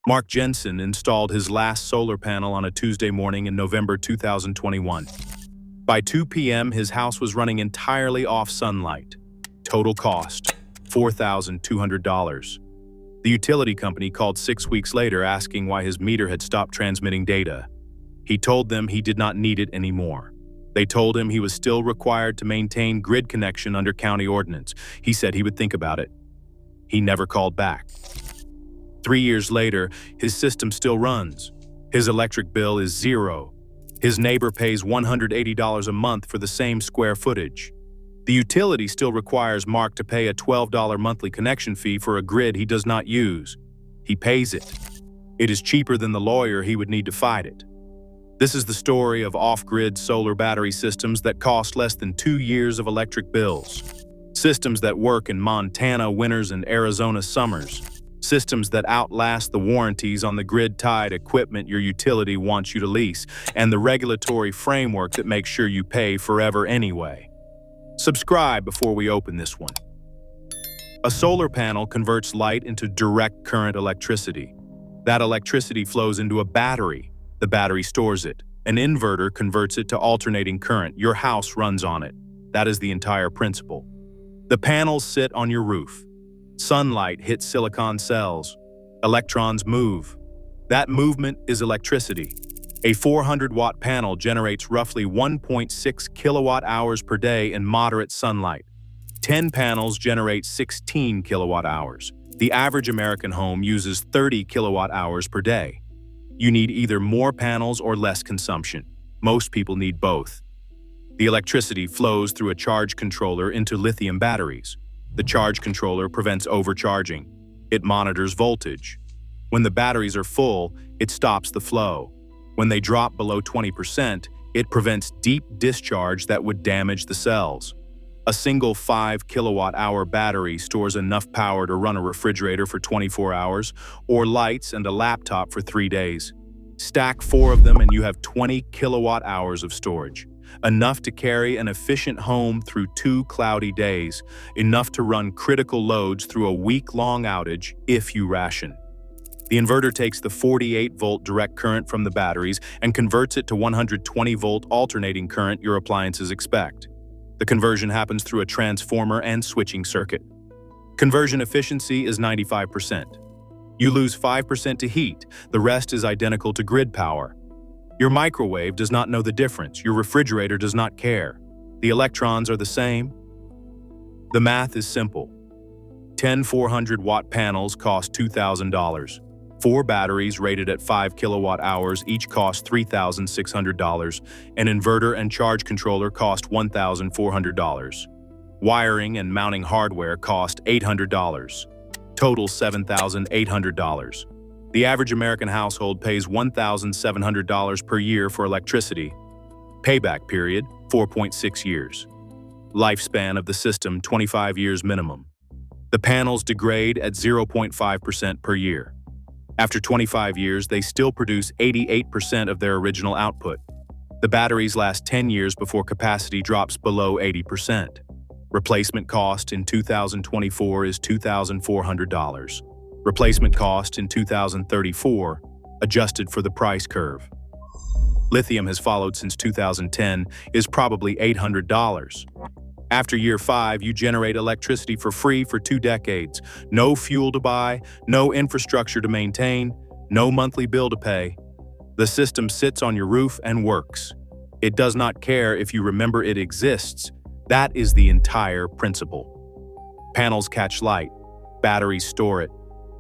Mark Jensen installed his last solar panel on a Tuesday morning in November 2021. By 2 p.m., his house was running entirely off sunlight. Total cost, $4,200. The utility company called 6 weeks later asking why his meter had stopped transmitting data. He told them he did not need it anymore. They told him he was still required to maintain grid connection under county ordinance. He said he would think about it. He never called back. 3 years later, his system still runs. His electric bill is zero. His neighbor pays $180 a month for the same square footage. The utility still requires Mark to pay a $12 monthly connection fee for a grid he does not use. He pays it. It is cheaper than the lawyer he would need to fight it. This is the story of off-grid solar battery systems that cost less than 2 years of electric bills. Systems that work in Montana winters and Arizona summers. Systems that outlast the warranties on the grid-tied equipment your utility wants you to lease, and the regulatory framework that makes sure you pay forever anyway. Subscribe before we open this one. A solar panel converts light into direct current electricity. That electricity flows into a battery. The battery stores it. An inverter converts it to alternating current. Your house runs on it. That is the entire principle. The panels sit on your roof. Sunlight hits silicon cells. Electrons move. That movement is electricity. A 400-watt panel generates roughly 1.6 kilowatt-hours per day in moderate sunlight. 10 panels generate 16 kilowatt-hours. The average American home uses 30 kilowatt-hours per day. You need either more panels or less consumption. Most people need both. The electricity flows through a charge controller into lithium batteries. The charge controller prevents overcharging. It monitors voltage. When the batteries are full, it stops the flow. When they drop below 20%, it prevents deep discharge that would damage the cells. A single 5 kilowatt-hour battery stores enough power to run a refrigerator for 24 hours or lights and a laptop for 3 days. Stack 4 of them and you have 20 kilowatt-hours of storage. Enough to carry an efficient home through 2 cloudy days, enough to run critical loads through a week-long outage if you ration. The inverter takes the 48-volt direct current from the batteries and converts it to 120-volt alternating current your appliances expect. The conversion happens through a transformer and switching circuit. Conversion efficiency is 95%. You lose 5% to heat, the rest is identical to grid power. Your microwave does not know the difference, your refrigerator does not care. The electrons are the same. The math is simple. 10 400-watt panels cost $2,000. 4 batteries rated at 5 kilowatt-hours each cost $3,600. An inverter and charge controller cost $1,400. Wiring and mounting hardware cost $800. Total $7,800. The average American household pays $1,700 per year for electricity. Payback period, 4.6 years. Lifespan of the system, 25 years minimum. The panels degrade at 0.5% per year. After 25 years, they still produce 88% of their original output. The batteries last 10 years before capacity drops below 80%. Replacement cost in 2024 is $2,400. Replacement cost in 2034, adjusted for the price curve. Lithium has followed since 2010, is probably $800. After year 5, you generate electricity for free for 2 decades. No fuel to buy, no infrastructure to maintain, no monthly bill to pay. The system sits on your roof and works. It does not care if you remember it exists. That is the entire principle. Panels catch light, batteries store it.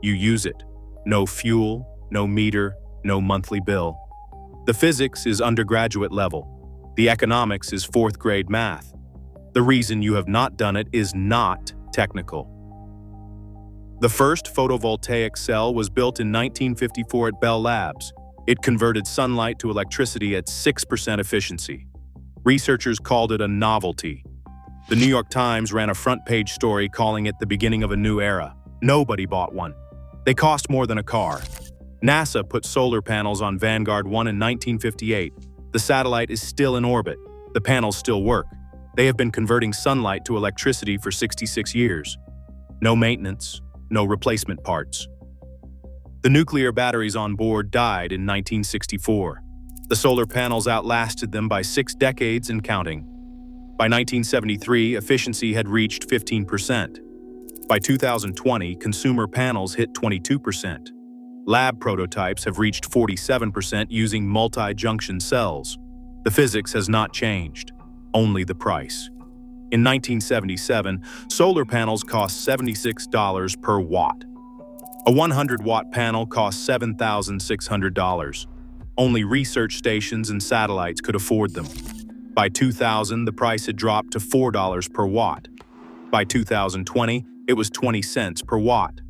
You use it. No fuel, no meter, no monthly bill. The physics is undergraduate level. The economics is 4th grade math. The reason you have not done it is not technical. The first photovoltaic cell was built in 1954 at Bell Labs. It converted sunlight to electricity at 6% efficiency. Researchers called it a novelty. The New York Times ran a front-page story calling it the beginning of a new era. Nobody bought one. They cost more than a car. NASA put solar panels on Vanguard 1 in 1958. The satellite is still in orbit. The panels still work. They have been converting sunlight to electricity for 66 years. No maintenance, no replacement parts. The nuclear batteries on board died in 1964. The solar panels outlasted them by 6 decades and counting. By 1973, efficiency had reached 15%. By 2020, consumer panels hit 22%. Lab prototypes have reached 47% using multi-junction cells. The physics has not changed, only the price. In 1977, solar panels cost $76 per watt. A 100-watt panel cost $7,600. Only research stations and satellites could afford them. By 2000, the price had dropped to $4 per watt. By 2020, it was 20 cents per watt.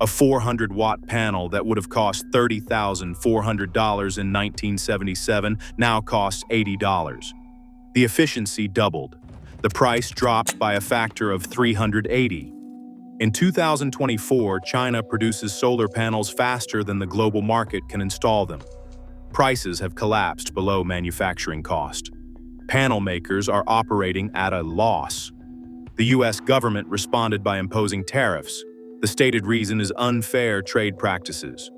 A 400-watt panel that would have cost $30,400 in 1977 now costs $80. The efficiency doubled. The price dropped by a factor of 380. In 2024, China produces solar panels faster than the global market can install them. Prices have collapsed below manufacturing cost. Panel makers are operating at a loss. The U.S. government responded by imposing tariffs. The stated reason is unfair trade practices.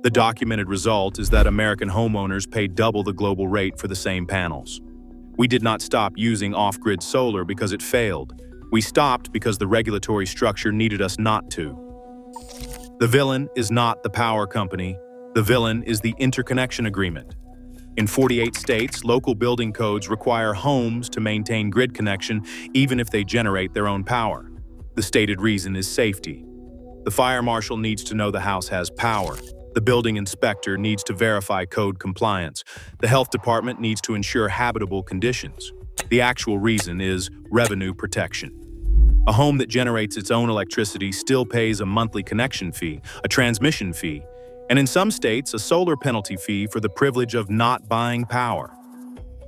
The documented result is that American homeowners pay double the global rate for the same panels. We did not stop using off-grid solar because it failed. We stopped because the regulatory structure needed us not to. The villain is not the power company. The villain is the interconnection agreement. In 48 states, local building codes require homes to maintain grid connection even if they generate their own power. The stated reason is safety. The fire marshal needs to know the house has power. The building inspector needs to verify code compliance. The health department needs to ensure habitable conditions. The actual reason is revenue protection. A home that generates its own electricity still pays a monthly connection fee, a transmission fee, and in some states, a solar penalty fee for the privilege of not buying power.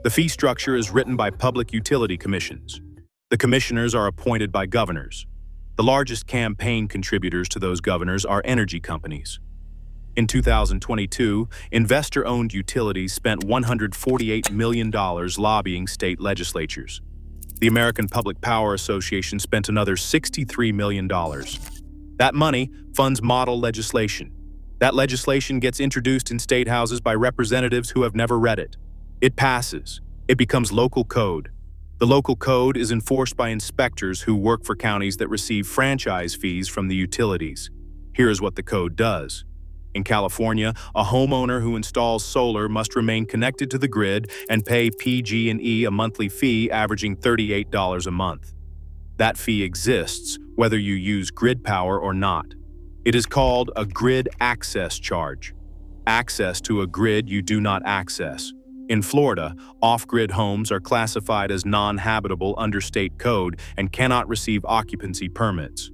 The fee structure is written by public utility commissions. The commissioners are appointed by governors. The largest campaign contributors to those governors are energy companies. In 2022, investor-owned utilities spent $148 million lobbying state legislatures. The American Public Power Association spent another $63 million. That money funds model legislation. That legislation gets introduced in state houses by representatives who have never read it. It passes. It becomes local code. The local code is enforced by inspectors who work for counties that receive franchise fees from the utilities. Here is what the code does. In California, a homeowner who installs solar must remain connected to the grid and pay PG&E a monthly fee averaging $38 a month. That fee exists whether you use grid power or not. It is called a grid access charge. Access to a grid you do not access. In Florida, off-grid homes are classified as non-habitable under state code and cannot receive occupancy permits.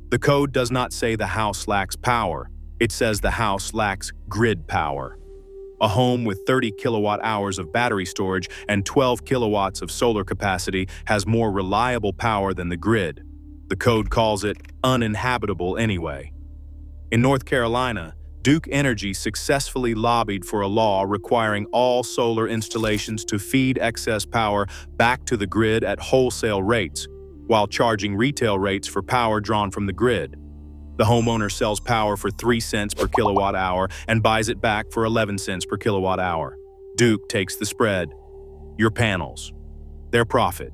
The code does not say the house lacks power. It says the house lacks grid power. A home with 30 kilowatt hours of battery storage and 12 kilowatts of solar capacity has more reliable power than the grid. The code calls it uninhabitable anyway. In North Carolina, Duke Energy successfully lobbied for a law requiring all solar installations to feed excess power back to the grid at wholesale rates, while charging retail rates for power drawn from the grid. The homeowner sells power for 3 cents per kilowatt hour and buys it back for 11 cents per kilowatt hour. Duke takes the spread. Your panels. Their profit.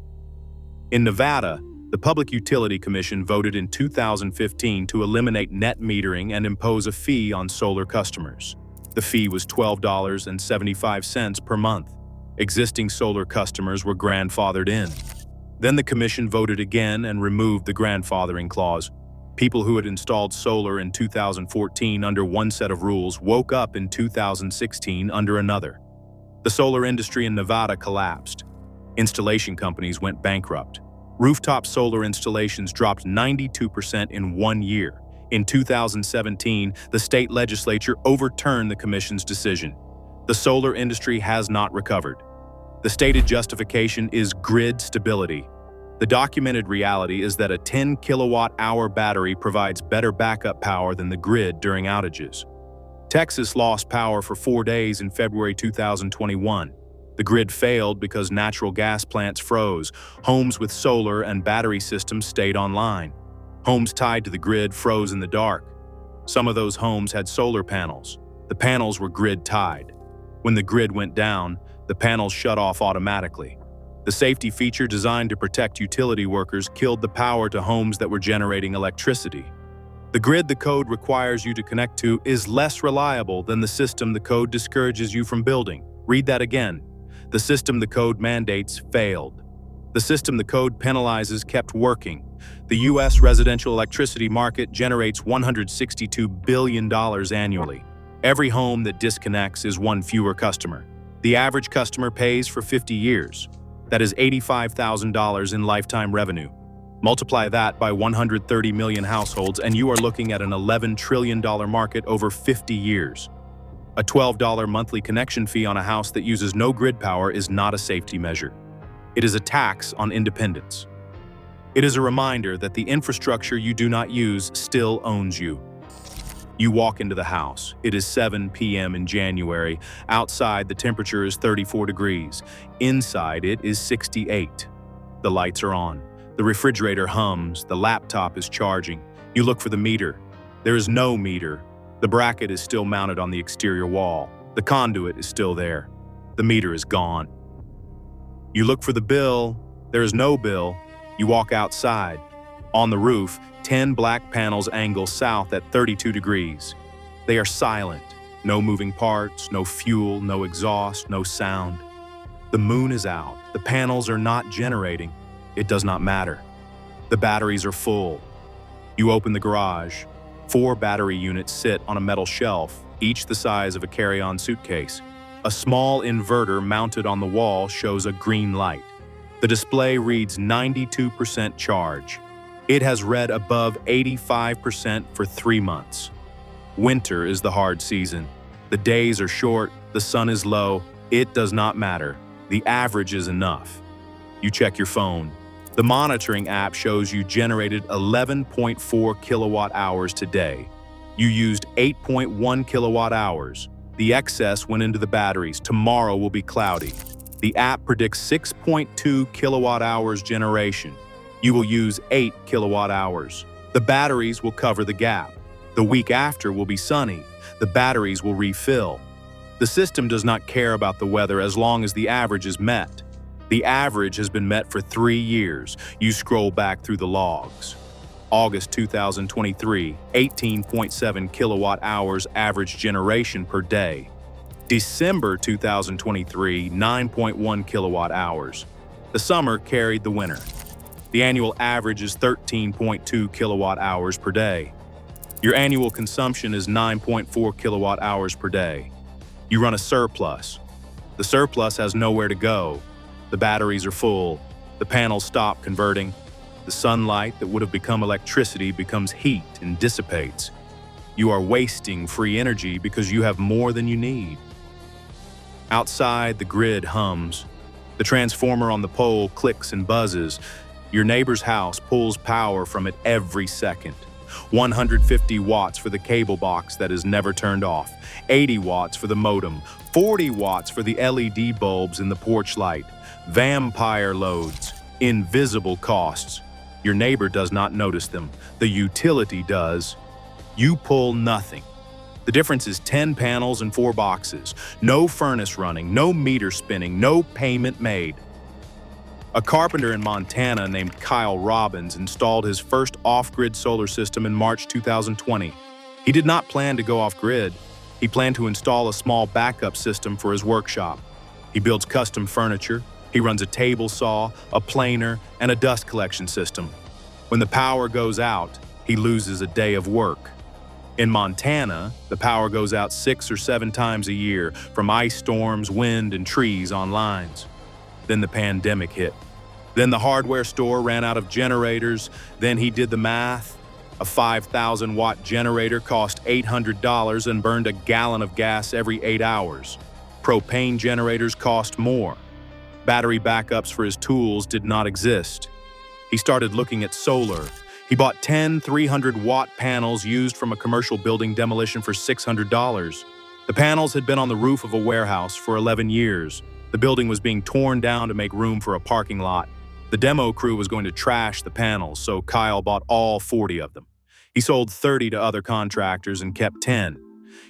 In Nevada, the Public Utility Commission voted in 2015 to eliminate net metering and impose a fee on solar customers. The fee was $12.75 per month. Existing solar customers were grandfathered in. Then the commission voted again and removed the grandfathering clause. People who had installed solar in 2014 under one set of rules woke up in 2016 under another. The solar industry in Nevada collapsed. Installation companies went bankrupt. Rooftop solar installations dropped 92% in 1 year. In 2017, the state legislature overturned the commission's decision. The solar industry has not recovered. The stated justification is grid stability. The documented reality is that a 10 kilowatt-hour battery provides better backup power than the grid during outages. Texas lost power for 4 days in February 2021. The grid failed because natural gas plants froze. Homes with solar and battery systems stayed online. Homes tied to the grid froze in the dark. Some of those homes had solar panels. The panels were grid-tied. When the grid went down, the panels shut off automatically. The safety feature designed to protect utility workers killed the power to homes that were generating electricity. The grid the code requires you to connect to is less reliable than the system the code discourages you from building. Read that again. The system the code mandates failed. The system the code penalizes kept working. The U.S. residential electricity market generates $162 billion annually. Every home that disconnects is one fewer customer. The average customer pays for 50 years. That is $85,000 in lifetime revenue. Multiply that by 130 million households and you are looking at an $11 trillion market over 50 years. A $12 monthly connection fee on a house that uses no grid power is not a safety measure. It is a tax on independence. It is a reminder that the infrastructure you do not use still owns you. You walk into the house. It is 7 p.m. in January. Outside, the temperature is 34 degrees. Inside, it is 68. The lights are on. The refrigerator hums. The laptop is charging. You look for the meter. There is no meter. The bracket is still mounted on the exterior wall. The conduit is still there. The meter is gone. You look for the bill. There is no bill. You walk outside. On the roof, 10 black panels angle south at 32 degrees. They are silent. No moving parts, no fuel, no exhaust, no sound. The moon is out. The panels are not generating. It does not matter. The batteries are full. You open the garage. 4 battery units sit on a metal shelf, each the size of a carry-on suitcase. A small inverter mounted on the wall shows a green light. The display reads 92% charge. It has read above 85% for 3 months. Winter is the hard season. The days are short, the sun is low. It does not matter. The average is enough. You check your phone. The monitoring app shows you generated 11.4 kilowatt hours today. You used 8.1 kilowatt hours. The excess went into the batteries. Tomorrow will be cloudy. The app predicts 6.2 kilowatt hours generation. You will use 8 kilowatt hours. The batteries will cover the gap. The week after will be sunny. The batteries will refill. The system does not care about the weather as long as the average is met. The average has been met for 3 years. You scroll back through the logs. August 2023, 18.7 kilowatt hours average generation per day. December 2023, 9.1 kilowatt hours. The summer carried the winter. The annual average is 13.2 kilowatt hours per day. Your annual consumption is 9.4 kilowatt hours per day. You run a surplus. The surplus has nowhere to go. The batteries are full. The panels stop converting. The sunlight that would have become electricity becomes heat and dissipates. You are wasting free energy because you have more than you need. Outside, the grid hums. The transformer on the pole clicks and buzzes. Your neighbor's house pulls power from it every second. 150 watts for the cable box that is never turned off, 80 watts for the modem, 40 watts for the LED bulbs in the porch light. Vampire loads, invisible costs. Your neighbor does not notice them. The utility does. You pull nothing. The difference is 10 panels and 4 boxes. No furnace running, no meter spinning, no payment made. A carpenter in Montana named Kyle Robbins installed his first off-grid solar system in March 2020. He did not plan to go off-grid. He planned to install a small backup system for his workshop. He builds custom furniture. He runs a table saw, a planer, and a dust collection system. When the power goes out, he loses a day of work. In Montana, the power goes out 6 or 7 times a year from ice storms, wind, and trees on lines. Then the pandemic hit. Then the hardware store ran out of generators. Then he did the math. A 5,000-watt generator cost $800 and burned a gallon of gas every 8 hours. Propane generators cost more. Battery backups for his tools did not exist. He started looking at solar. He bought 10 300-watt panels used from a commercial building demolition for $600. The panels had been on the roof of a warehouse for 11 years. The building was being torn down to make room for a parking lot. The demo crew was going to trash the panels, so Kyle bought all 40 of them. He sold 30 to other contractors and kept 10.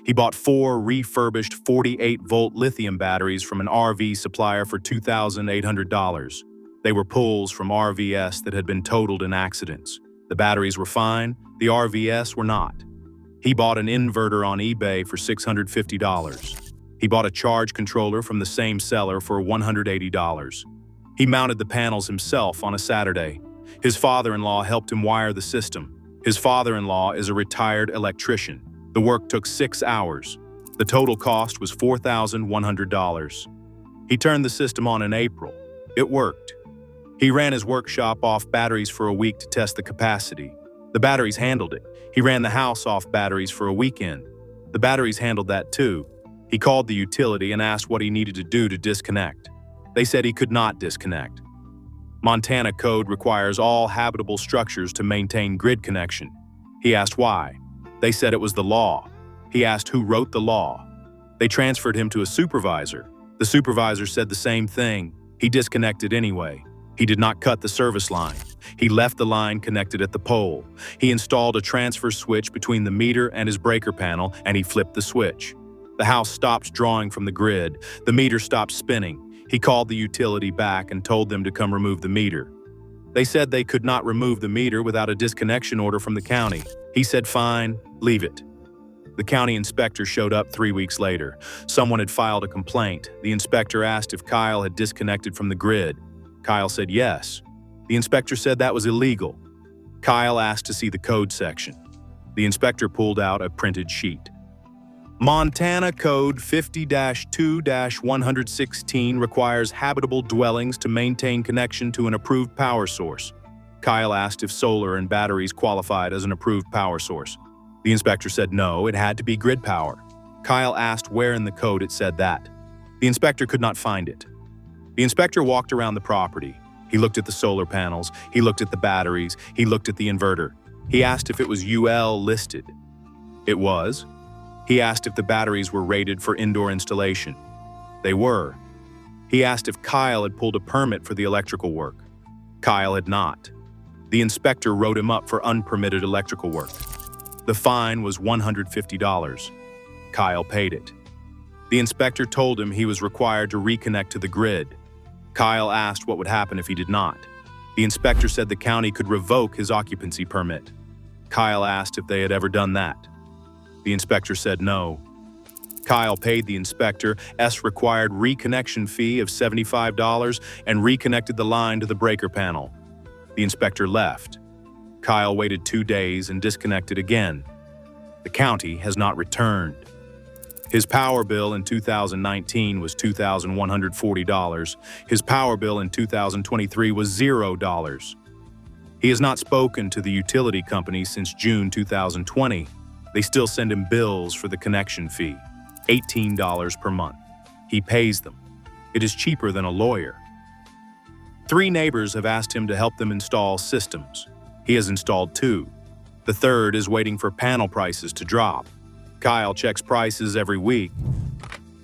He bought 4 refurbished 48-volt lithium batteries from an RV supplier for $2,800. They were pulls from RVs that had been totaled in accidents. The batteries were fine, the RVs were not. He bought an inverter on eBay for $650. He bought a charge controller from the same seller for $180. He mounted the panels himself on a Saturday. His father-in-law helped him wire the system. His father-in-law is a retired electrician. The work took 6 hours. The total cost was $4,100. He turned the system on in April. It worked. He ran his workshop off batteries for a week to test the capacity. The batteries handled it. He ran the house off batteries for a weekend. The batteries handled that too. He called the utility and asked what he needed to do to disconnect. They said he could not disconnect. Montana code requires all habitable structures to maintain grid connection. He asked why. They said it was the law. He asked who wrote the law. They transferred him to a supervisor. The supervisor said the same thing. He disconnected anyway. He did not cut the service line. He left the line connected at the pole. He installed a transfer switch between the meter and his breaker panel, and he flipped the switch. The house stopped drawing from the grid. The meter stopped spinning. He called the utility back and told them to come remove the meter. They said they could not remove the meter without a disconnection order from the county. He said, "Fine, leave it." The county inspector showed up 3 weeks later. Someone had filed a complaint. The inspector asked if Kyle had disconnected from the grid. Kyle said yes. The inspector said that was illegal. Kyle asked to see the code section. The inspector pulled out a printed sheet. Montana Code 50-2-116 requires habitable dwellings to maintain connection to an approved power source. Kyle asked if solar and batteries qualified as an approved power source. The inspector said no, it had to be grid power. Kyle asked where in the code it said that. The inspector could not find it. The inspector walked around the property. He looked at the solar panels, he looked at the batteries, he looked at the inverter. He asked if it was UL listed. It was. He asked if the batteries were rated for indoor installation. They were. He asked if Kyle had pulled a permit for the electrical work. Kyle had not. The inspector wrote him up for unpermitted electrical work. The fine was $150. Kyle paid it. The inspector told him he was required to reconnect to the grid. Kyle asked what would happen if he did not. The inspector said the county could revoke his occupancy permit. Kyle asked if they had ever done that. The inspector said no. Kyle paid the inspector's required reconnection fee of $75 and reconnected the line to the breaker panel. The inspector left. Kyle waited 2 days and disconnected again. The county has not returned. His power bill in 2019 was $2,140. His power bill in 2023 was $0. He has not spoken to the utility company since June 2020. They still send him bills for the connection fee, $18 per month. He pays them. It is cheaper than a lawyer. 3 neighbors have asked him to help them install systems. He has installed 2. The third is waiting for panel prices to drop. Kyle checks prices every week.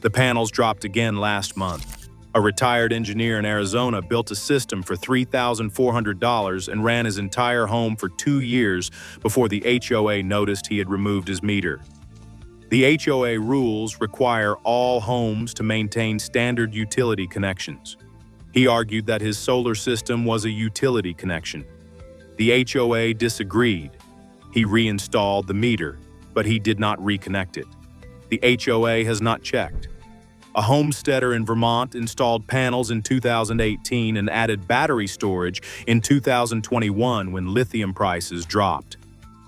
The panels dropped again last month. A retired engineer in Arizona built a system for $3,400 and ran his entire home for 2 years before the HOA noticed he had removed his meter. The HOA rules require all homes to maintain standard utility connections. He argued that his solar system was a utility connection. The HOA disagreed. He reinstalled the meter, but he did not reconnect it. The HOA has not checked. A homesteader in Vermont installed panels in 2018 and added battery storage in 2021 when lithium prices dropped.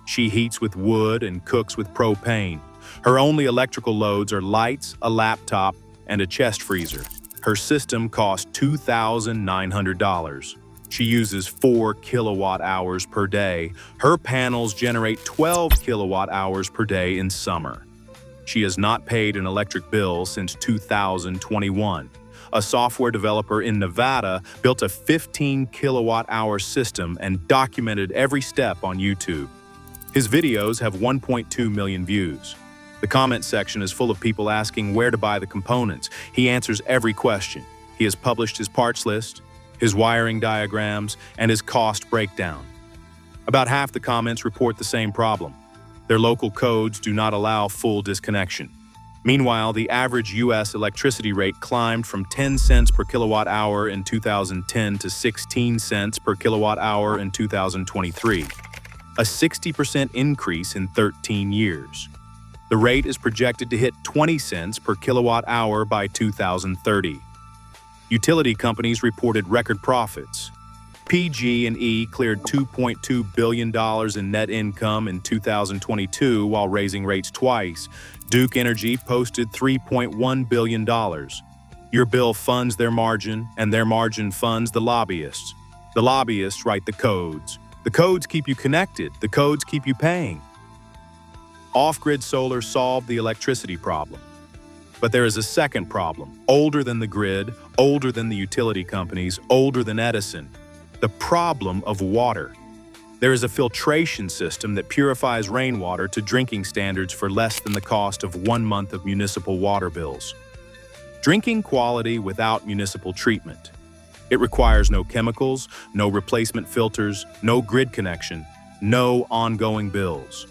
She heats with wood and cooks with propane. Her only electrical loads are lights, a laptop, and a chest freezer. Her system cost $2,900. She uses 4 kilowatt hours per day. Her panels generate 12 kilowatt hours per day in summer. She has not paid an electric bill since 2021. A software developer in Nevada built a 15 kilowatt hour system and documented every step on YouTube. His videos have 1.2 million views. The comment section is full of people asking where to buy the components. He answers every question. He has published his parts list, his wiring diagrams, and his cost breakdown. About half the comments report the same problem. Their local codes do not allow full disconnection. Meanwhile, the average U.S. electricity rate climbed from 10 cents per kilowatt hour in 2010 to 16 cents per kilowatt hour in 2023, a 60% increase in 13 years. The rate is projected to hit 20 cents per kilowatt hour by 2030. Utility companies reported record profits. PG&E cleared $2.2 billion in net income in 2022 while raising rates twice. Duke Energy posted $3.1 billion. Your bill funds their margin, and their margin funds the lobbyists. The lobbyists write the codes. The codes keep you connected. The codes keep you paying. Off-grid solar solved the electricity problem. But there is a second problem, older than the grid, older than the utility companies, older than Edison. The problem of water. There is a filtration system that purifies rainwater to drinking standards for less than the cost of 1 month of municipal water bills. Drinking quality without municipal treatment. It requires no chemicals, no replacement filters, no grid connection, no ongoing bills.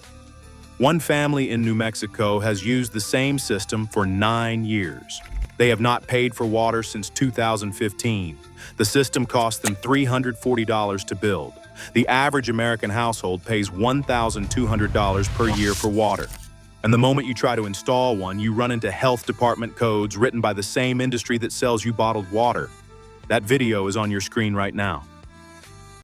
One family in New Mexico has used the same system for 9 years. They have not paid for water since 2015. The system cost them $340 to build. The average American household pays $1,200 per year for water. And the moment you try to install one, you run into health department codes written by the same industry that sells you bottled water. That video is on your screen right now.